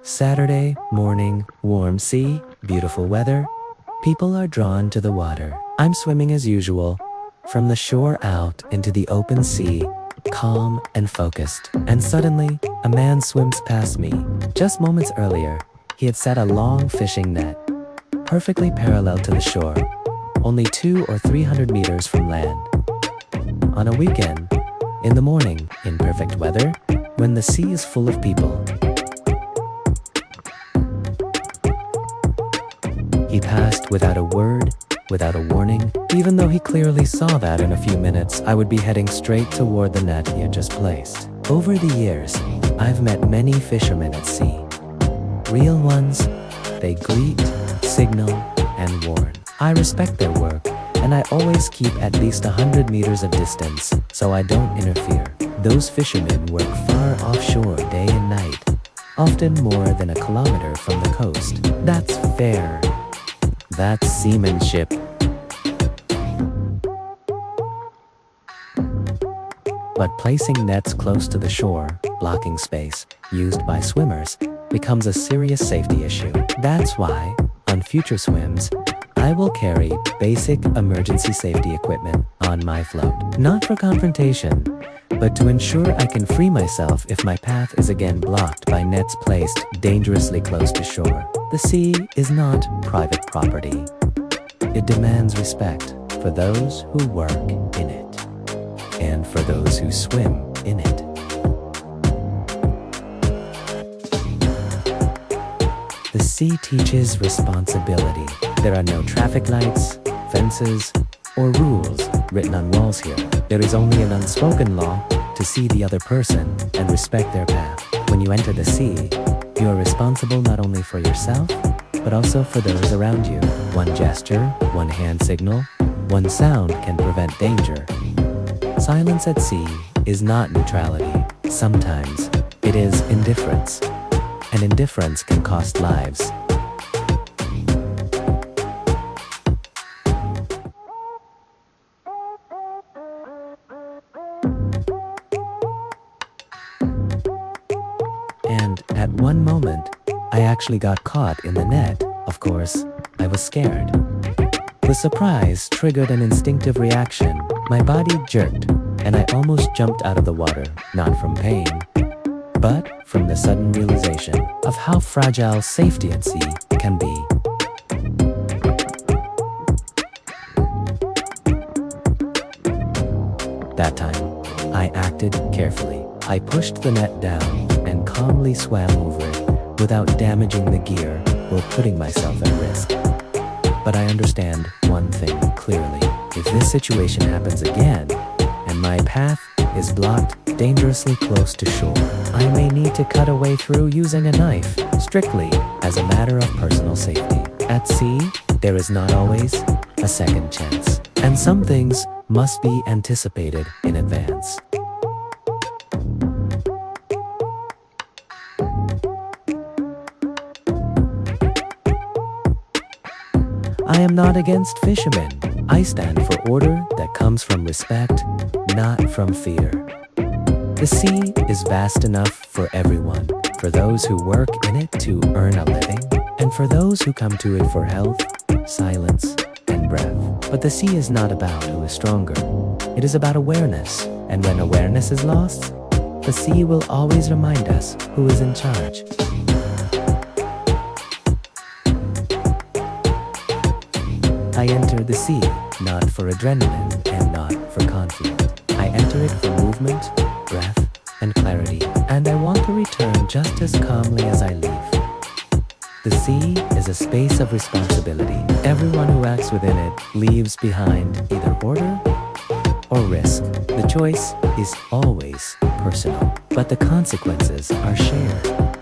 Saturday morning, warm sea, beautiful weather. People are drawn to the water. I'm swimming as usual, from the shore out into the open sea, calm and focused. And suddenly, a man swims past me. Just moments earlier, he had set a long fishing net, perfectly parallel to the shore, only 200 or 300 meters from land. On a weekend, in the morning, in perfect weather, when the sea is full of people, he passed without a word, without a warning, even though he clearly saw that in a few minutes I would be heading straight toward the net he had just placed. Over the years, I've met many fishermen at sea. Real ones, they greet, signal, and warn. I respect their work, and I always keep at least 100 meters of distance, so I don't interfere. Those fishermen work far offshore day and night, often more than a kilometer from the coast. That's fair. That's seamanship. But placing nets close to the shore, blocking space, used by swimmers, becomes a serious safety issue. That's why, on future swims, I will carry basic emergency safety equipment on my float. Not for confrontation, but to ensure I can free myself if my path is again blocked by nets placed dangerously close to shore. The sea is not private property. It demands respect for those who work in it, and for those who swim in it. The sea teaches responsibility. There are no traffic lights, fences, or rules written on walls here. There is only an unspoken law to see the other person and respect their path. When you enter the sea, you are responsible not only for yourself, but also for those around you. One gesture, one hand signal, one sound can prevent danger. Silence at sea is not neutrality. Sometimes it is indifference, and indifference can cost lives. And at one moment, I actually got caught in the net. Of course, I was scared. The surprise triggered an instinctive reaction. My body jerked, and I almost jumped out of the water, not from pain, but from the sudden realization of how fragile safety at sea can be. That time, I acted carefully. I pushed the net down and calmly swam over it without damaging the gear or putting myself at risk. But I understand one thing clearly. If this situation happens again, and my path is blocked dangerously close to shore, I may need to cut a way through using a knife, strictly as a matter of personal safety. At sea, there is not always a second chance, and some things must be anticipated in advance. I am not against fishermen. I stand for order that comes from respect, not from fear. The sea is vast enough for everyone, for those who work in it to earn a living, and for those who come to it for health, silence, and breath. But the sea is not about who is stronger. It is about awareness, and when awareness is lost, the sea will always remind us who is in charge. I enter the sea, not for adrenaline and not for conflict. I enter it for movement, breath, and clarity, and I want to return just as calmly as I leave. The sea is a space of responsibility. Everyone who acts within it leaves behind either order or risk. The choice is always personal, but the consequences are shared.